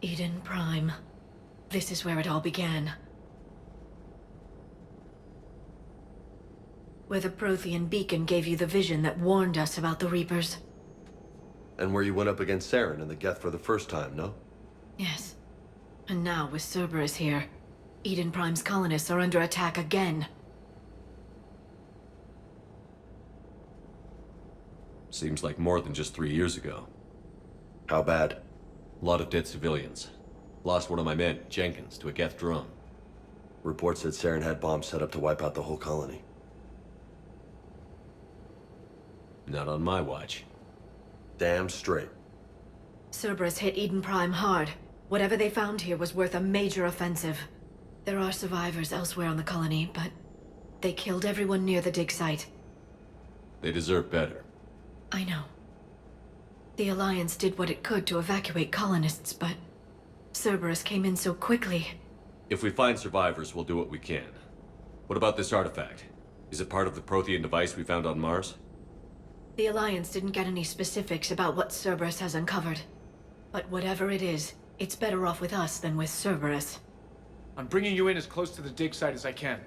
Eden Prime. This is where it all began. Where the Prothean beacon gave you the vision that warned us about the Reapers. And where you went up against Saren and the Geth for the first time, no? Yes. And now, with Cerberus here, Eden Prime's colonists are under attack again. Seems like more than just 3 years ago. How bad? A lot of dead civilians. Lost one of my men, Jenkins, to a Geth drone. Reports said Saren had bombs set up to wipe out the whole colony. Not on my watch. Damn straight. Cerberus hit Eden Prime hard. Whatever they found here was worth a major offensive. There are survivors elsewhere on the colony, but they killed everyone near the dig site. They deserve better. I know. The Alliance did what it could to evacuate colonists, but Cerberus came in so quickly. If we find survivors, we'll do what we can. What about this artifact? Is it part of the Prothean device we found on Mars? The Alliance didn't get any specifics about what Cerberus has uncovered. But whatever it is, it's better off with us than with Cerberus. I'm bringing you in as close to the dig site as I can.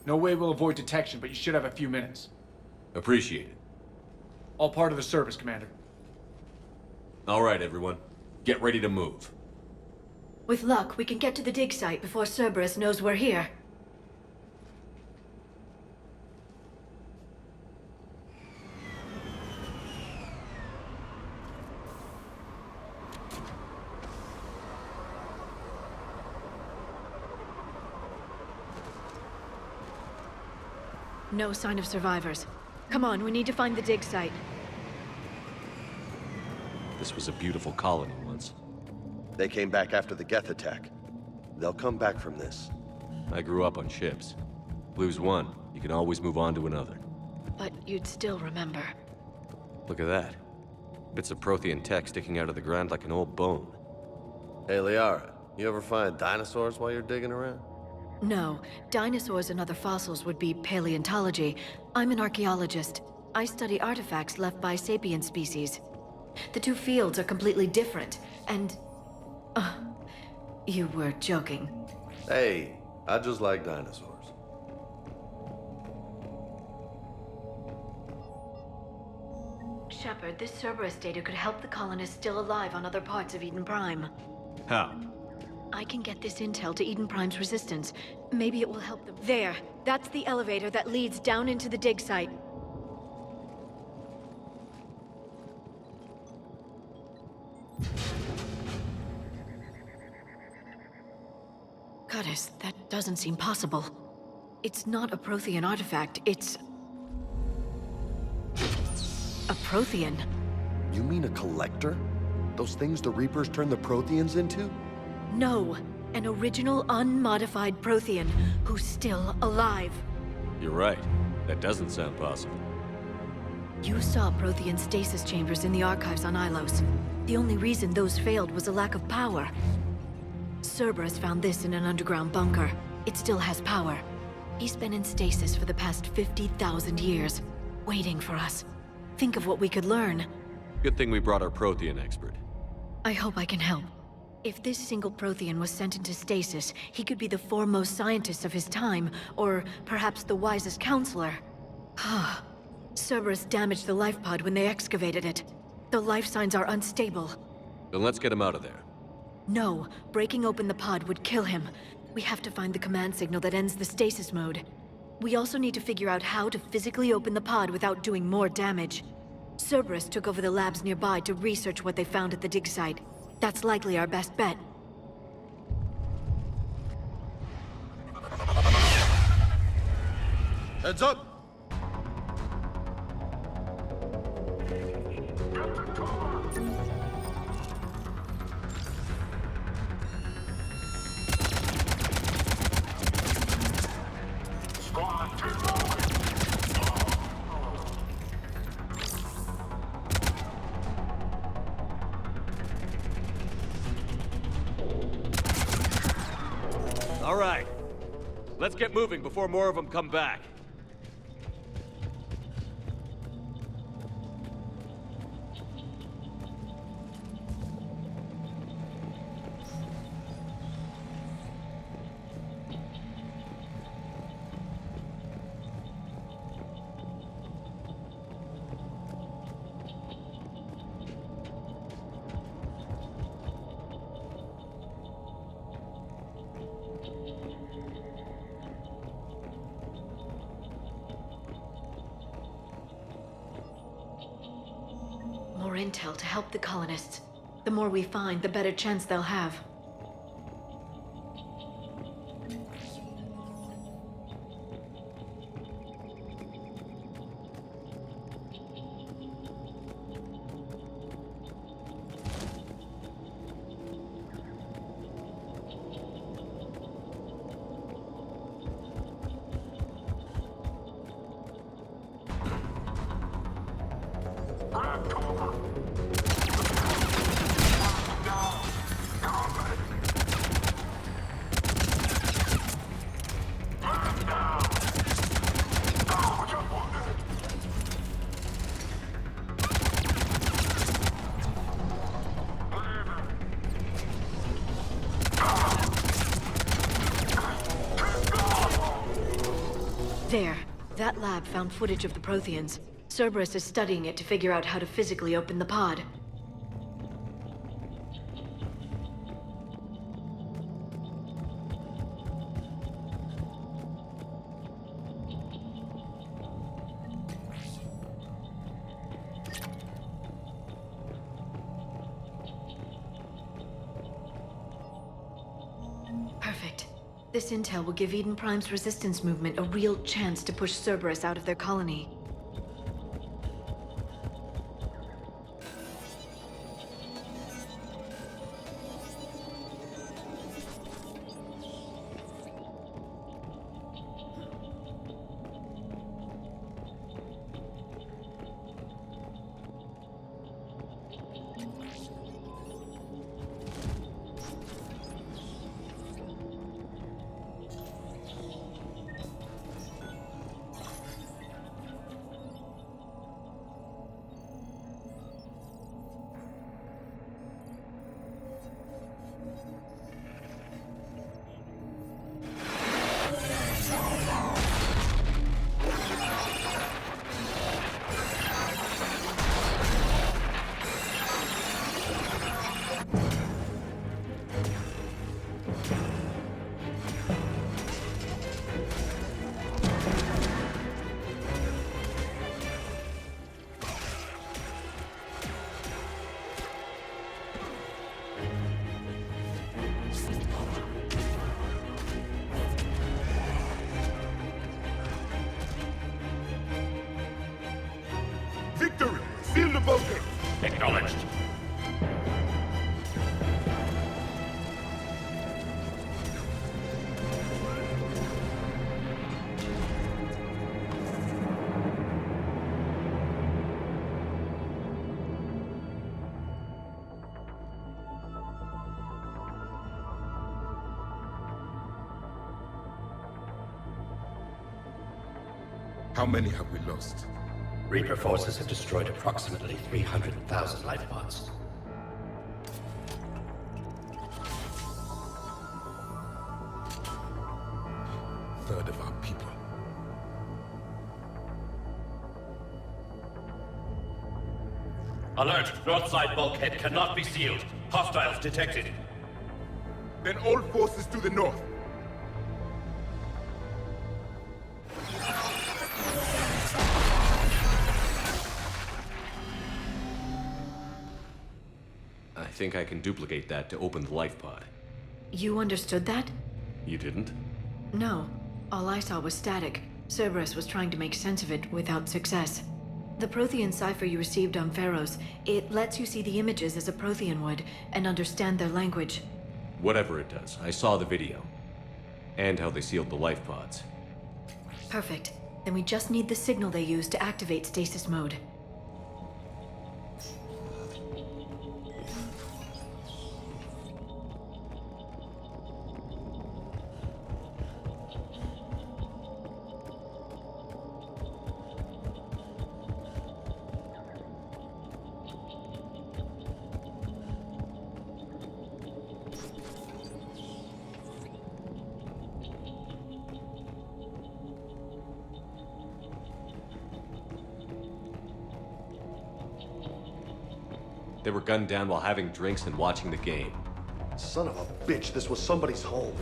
No way we'll avoid detection, but you should have a few minutes. Appreciate it. All part of the service, Commander. All right, everyone. Get ready to move. With luck, we can get to the dig site before Cerberus knows we're here. No sign of survivors. Come on, we need to find the dig site. This was a beautiful colony once. They came back after the Geth attack. They'll come back from this. I grew up on ships. Lose one, you can always move on to another. But you'd still remember. Look at that. Bits of Prothean tech sticking out of the ground like an old bone. Hey, Liara, you ever find dinosaurs while you're digging around? No, dinosaurs and other fossils would be paleontology. I'm an archaeologist. I study artifacts left by sapient species. The two fields are completely different, and... you were joking. Hey, I just like dinosaurs. Shepard, this Cerberus data could help the colonists still alive on other parts of Eden Prime. How? I can get this intel to Eden Prime's resistance. Maybe it will help them. There! That's the elevator that leads down into the dig site. Goddess, that doesn't seem possible. It's not a Prothean artifact, it's... a Prothean. You mean a collector? Those things the Reapers turn the Protheans into? No, an original unmodified Prothean who's still alive. You're right. That doesn't sound possible. You saw Prothean stasis chambers in the archives on Ilos. The only reason those failed was a lack of power. Cerberus found this in an underground bunker. It still has power. He's been in stasis for the past 50,000 years, waiting for us. Think of what we could learn. Good thing we brought our Prothean expert. I hope I can help. If this single Prothean was sent into stasis, he could be the foremost scientist of his time, or perhaps the wisest counselor. Cerberus damaged the life pod when they excavated it. The life signs are unstable. Then let's get him out of there. No, breaking open the pod would kill him. We have to find the command signal that ends the stasis mode. We also need to figure out how to physically open the pod without doing more damage. Cerberus took over the labs nearby to research what they found at the dig site. That's likely our best bet. Heads up! All right. Let's get moving before more of them come back. intel to help the colonists. The more we find, the better chance they'll have. There. That lab found footage of the Protheans. Cerberus is studying it to figure out how to physically open the pod. Perfect. This intel will give Eden Prime's resistance movement a real chance to push Cerberus out of their colony. Victory! Seal the bunker! Acknowledged. How many have we lost? Reaper forces have destroyed approximately 300,000 life pods. Third of our people. Alert! North side bulkhead cannot be sealed. Hostiles detected. Then all forces to the north. I think I can duplicate that to open the life pod. You understood that? You didn't? No. All I saw was static. Cerberus was trying to make sense of it without success. The Prothean cipher you received on Pharos, it lets you see the images as a Prothean would and understand their language. Whatever it does, I saw the video. And how they sealed the life pods. Perfect. Then we just need the signal they used to activate stasis mode. They were gunned down while having drinks and watching the game. Son of a bitch, this was somebody's home.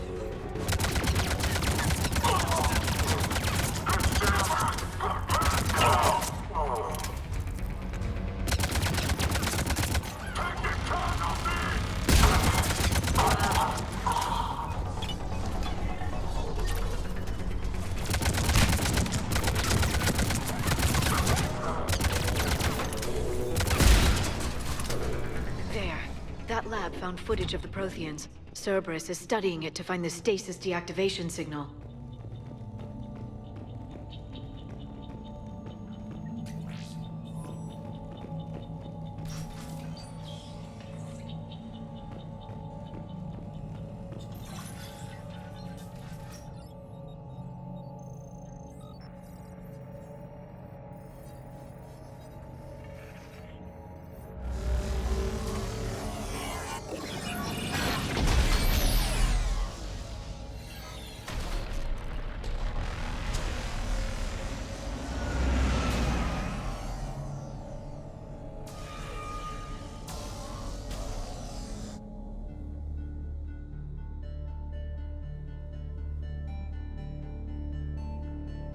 That lab found footage of the Protheans. Cerberus is studying it to find the stasis deactivation signal.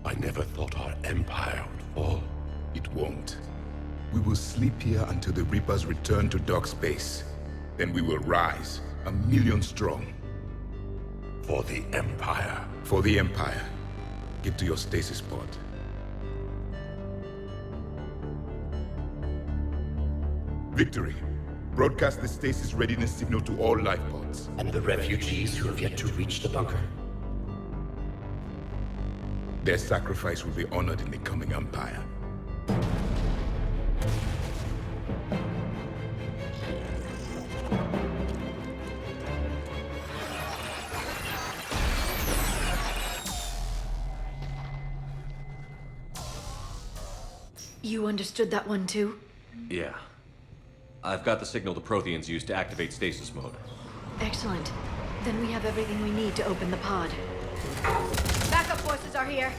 I never thought our empire would fall. It won't. We will sleep here until the Reapers return to dock space. Then we will rise, 1,000,000 strong. For the Empire. For the Empire. Get to your stasis pod. Victory. Broadcast the stasis readiness signal to all life pods. And the refugees who have yet to reach the bunker. Their sacrifice will be honored in the coming Empire. You understood that one too? Yeah. I've got the signal the Protheans used to activate stasis mode. Excellent. Then we have everything we need to open the pod. Backup forces are here.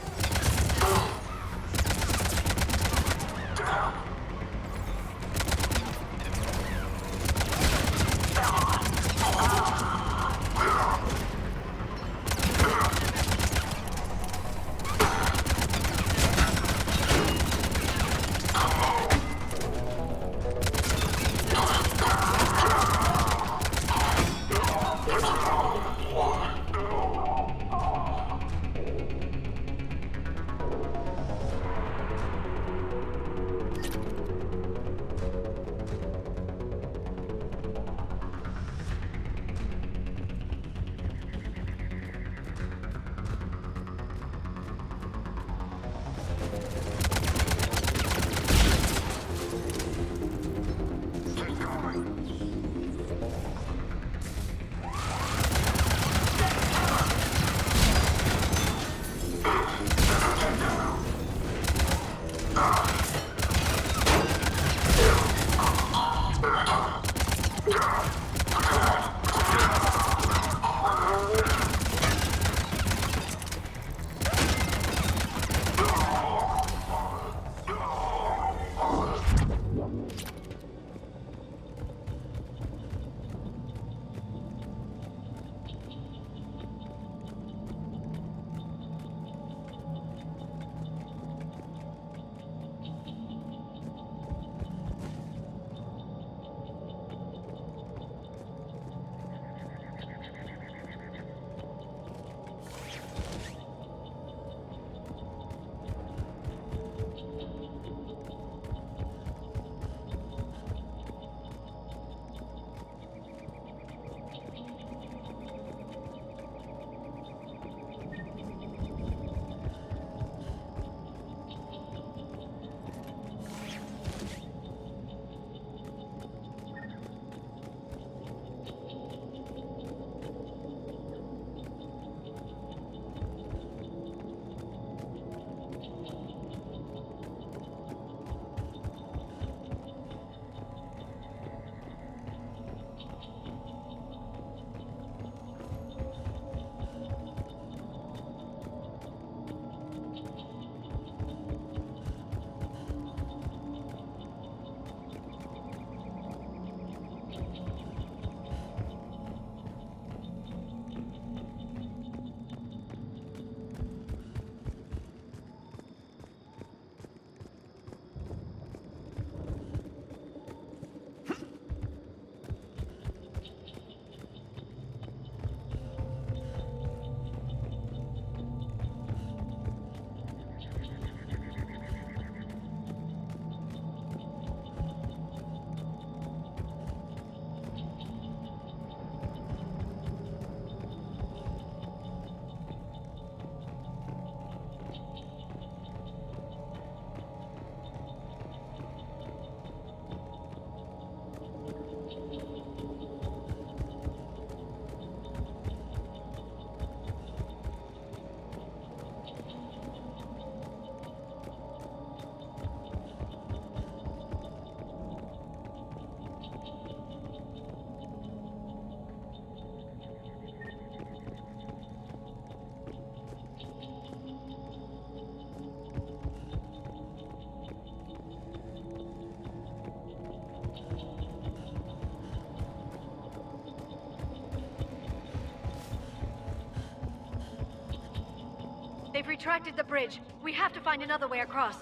They've retracted the bridge. We have to find another way across.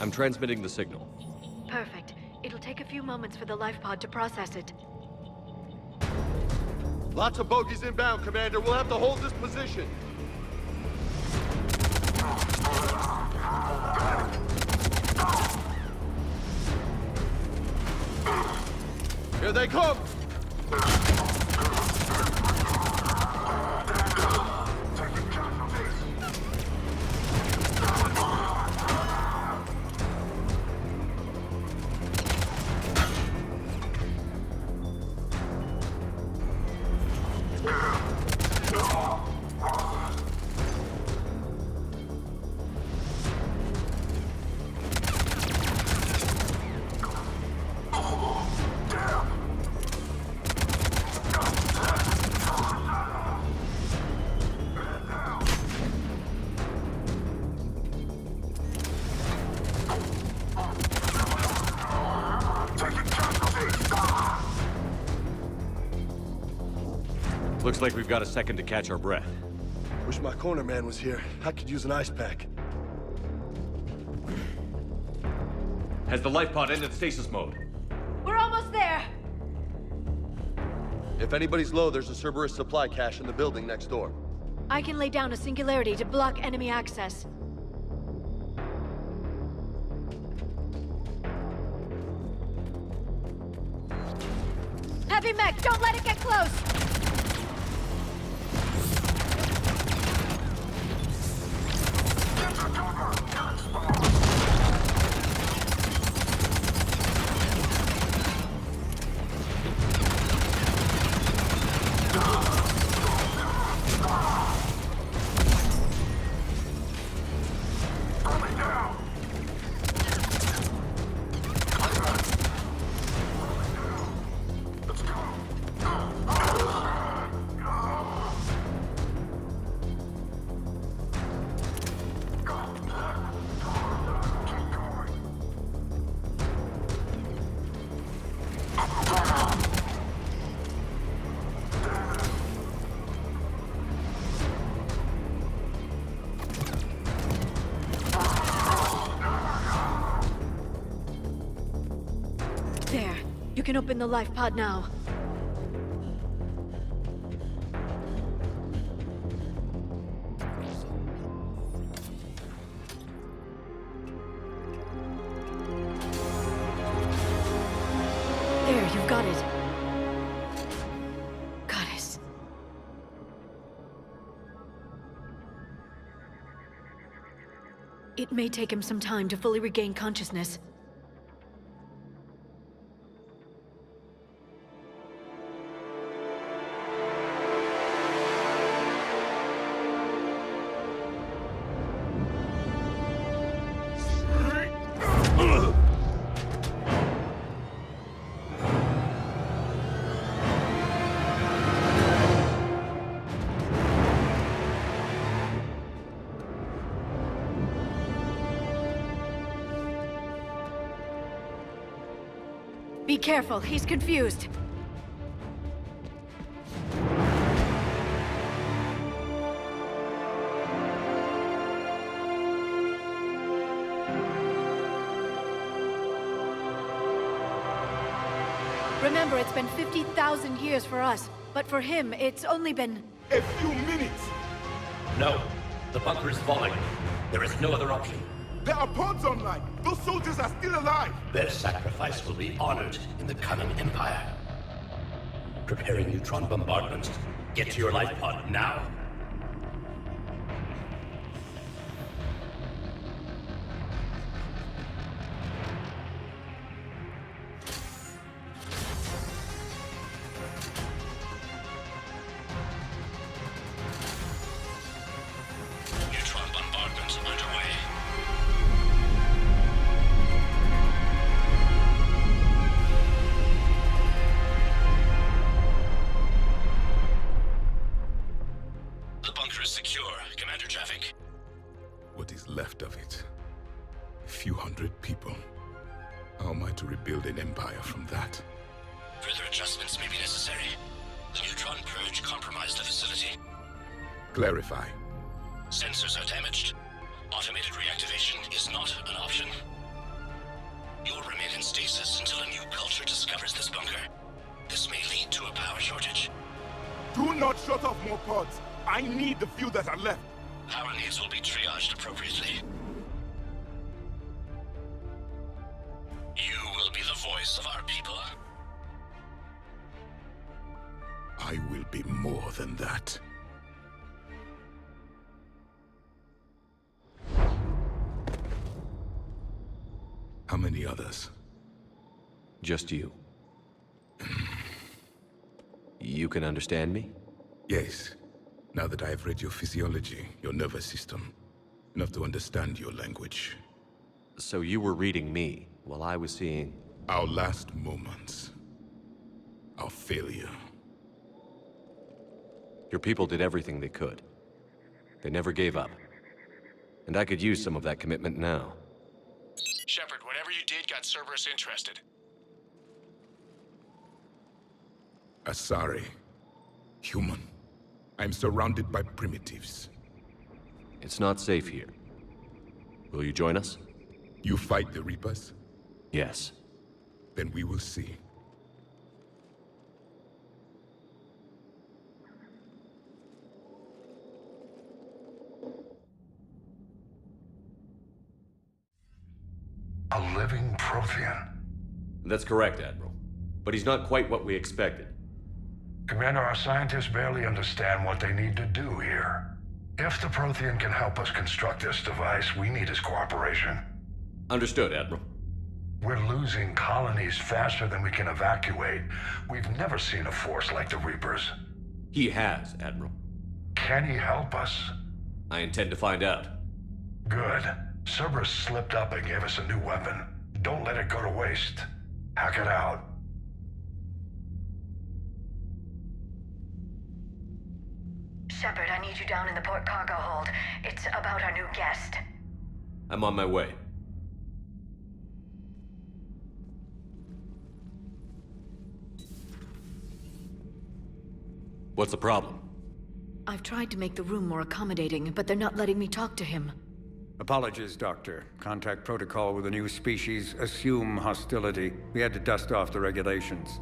I'm transmitting the signal. Perfect. It'll take a few moments for the life pod to process it. Lots of bogies inbound, Commander. We'll have to hold this position. Here they come! Looks like we've got a second to catch our breath. Wish my corner man was here. I could use an ice pack. Has the life pod ended stasis mode? We're almost there! If anybody's low, there's a Cerberus supply cache in the building next door. I can lay down a singularity to block enemy access. Heavy mech, don't let it get close! There. You can open the life pod now. There, you've got it. Goddess. It may take him some time to fully regain consciousness. Be careful, he's confused. Remember, it's been 50,000 years for us, but for him, it's only been... A few minutes! No. The bunker is falling. There is no other option. There are pods online! Those soldiers are still alive! Their sacrifice will be honored in the coming Empire. Preparing neutron bombardments. Get to your life pod now. What is left of it? A few hundred people. How am I to rebuild an empire from that? Further adjustments may be necessary. The neutron purge compromised the facility. Clarify. Sensors are damaged. Automated reactivation is not an option. You'll remain in stasis until a new culture discovers this bunker. This may lead to a power shortage. Do not shut off more pods! I need the few that are left! Power needs will be triaged appropriately. You will be the voice of our people. I will be more than that. How many others? Just you. You can understand me? Yes. Now that I have read your physiology, your nervous system, enough to understand your language. So you were reading me, while I was seeing... Our last moments. Our failure. Your people did everything they could. They never gave up. And I could use some of that commitment now. Shepard, whatever you did got Cerberus interested. Asari. Human. I'm surrounded by primitives. It's not safe here. Will you join us? You fight the Reapers? Yes. Then we will see. A living Prothean. That's correct, Admiral. But he's not quite what we expected. Commander, our scientists barely understand what they need to do here. If the Prothean can help us construct this device, we need his cooperation. Understood, Admiral. We're losing colonies faster than we can evacuate. We've never seen a force like the Reapers. He has, Admiral. Can he help us? I intend to find out. Good. Cerberus slipped up and gave us a new weapon. Don't let it go to waste. Hack it out. Shepard, I need you down in the port cargo hold. It's about our new guest. I'm on my way. What's the problem? I've tried to make the room more accommodating, but they're not letting me talk to him. Apologies, Doctor. Contact protocol with a new species. Assume hostility. We had to dust off the regulations.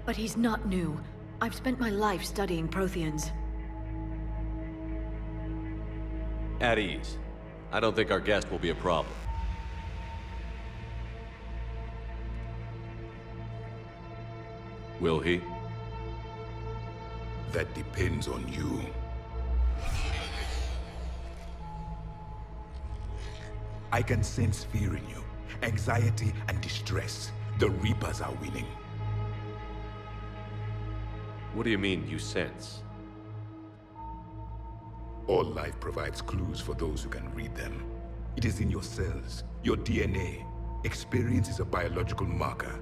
But he's not new. I've spent my life studying Protheans. At ease. I don't think our guest will be a problem. Will he? That depends on you. I can sense fear in you, anxiety and distress. The Reapers are winning. What do you mean, you sense? All life provides clues for those who can read them. It is in your cells, your DNA. Experience is a biological marker.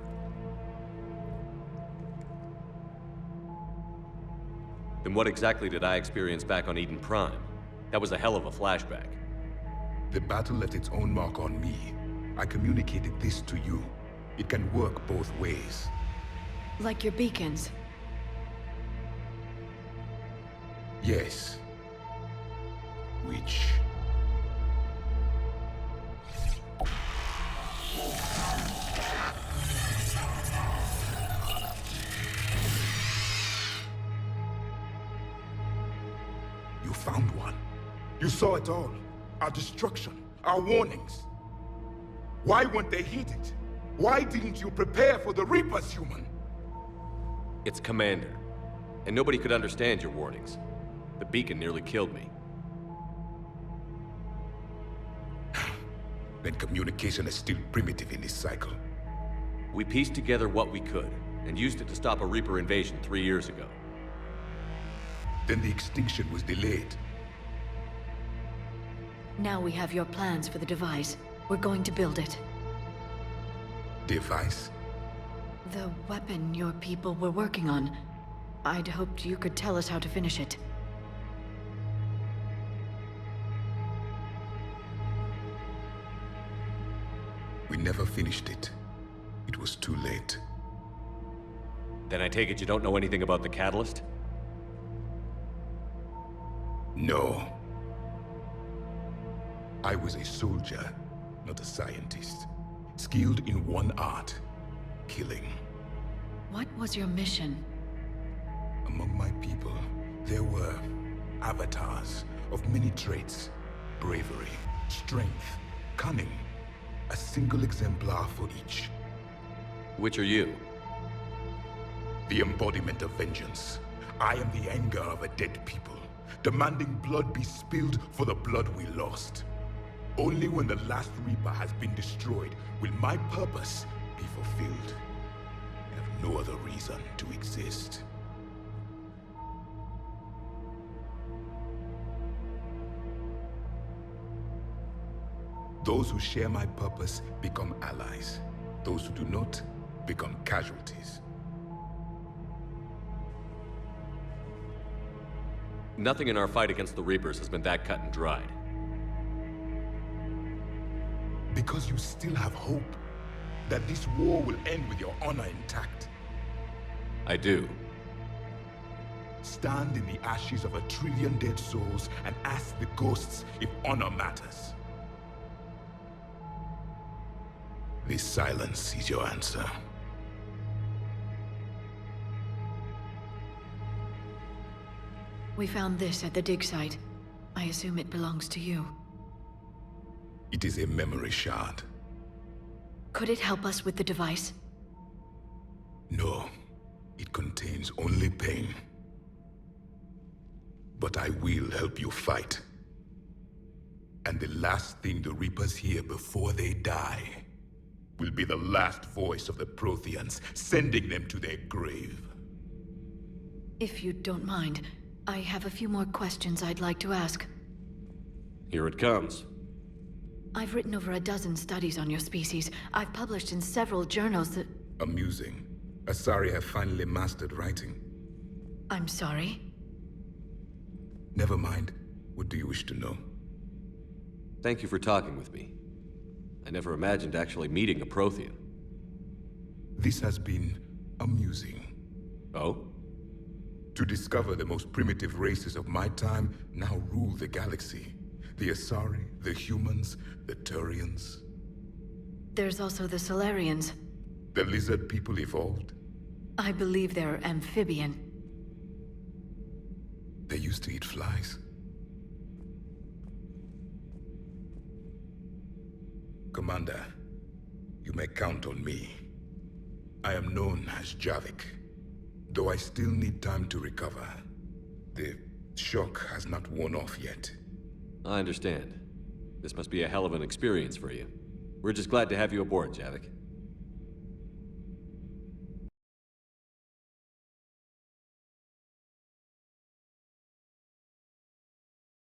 Then what exactly did I experience back on Eden Prime? That was a hell of a flashback. The battle left its own mark on me. I communicated this to you. It can work both ways. Like your beacons. Yes. Which... You found one. You saw it all. Our destruction, our warnings. Why weren't they heeded? Why didn't you prepare for the Reapers, human? It's Commander. And nobody could understand your warnings. The beacon nearly killed me. Then communication is still primitive in this cycle. We pieced together what we could, and used it to stop a Reaper invasion 3 years ago. Then the extinction was delayed. Now we have your plans for the device. We're going to build it. Device? The weapon your people were working on. I'd hoped you could tell us how to finish it. We never finished it. It was too late. Then I take it you don't know anything about the catalyst? No. I was a soldier, not a scientist. Skilled in one art, killing. What was your mission? Among my people, there were avatars of many traits. Bravery, strength, cunning. A single exemplar for each. Which are you? The embodiment of vengeance. I am the anger of a dead people, demanding blood be spilled for the blood we lost. Only when the last Reaper has been destroyed will my purpose be fulfilled. I have no other reason to exist. Those who share my purpose become allies. Those who do not become casualties. Nothing in our fight against the Reapers has been that cut and dried. Because you still have hope that this war will end with your honor intact. I do. Stand in the ashes of 1 trillion dead souls and ask the ghosts if honor matters. This silence is your answer. We found this at the dig site. I assume it belongs to you. It is a memory shard. Could it help us with the device? No, it contains only pain. But I will help you fight. And the last thing the Reapers hear before they die will be the last voice of the Protheans, sending them to their grave. If you don't mind, I have a few more questions I'd like to ask. Here it comes. I've written over a dozen studies on your species. I've published in several journals that... Amusing. Asari have finally mastered writing. I'm sorry? Never mind. What do you wish to know? Thank you for talking with me. I never imagined actually meeting a Prothean. This has been amusing. Oh? To discover the most primitive races of my time now rule the galaxy. The Asari, the humans, the Turians. There's also the Solarians. The lizard people evolved. I believe they're amphibian. They used to eat flies. Commander, you may count on me. I am known as Javik, though I still need time to recover. The shock has not worn off yet. I understand. This must be a hell of an experience for you. We're just glad to have you aboard, Javik.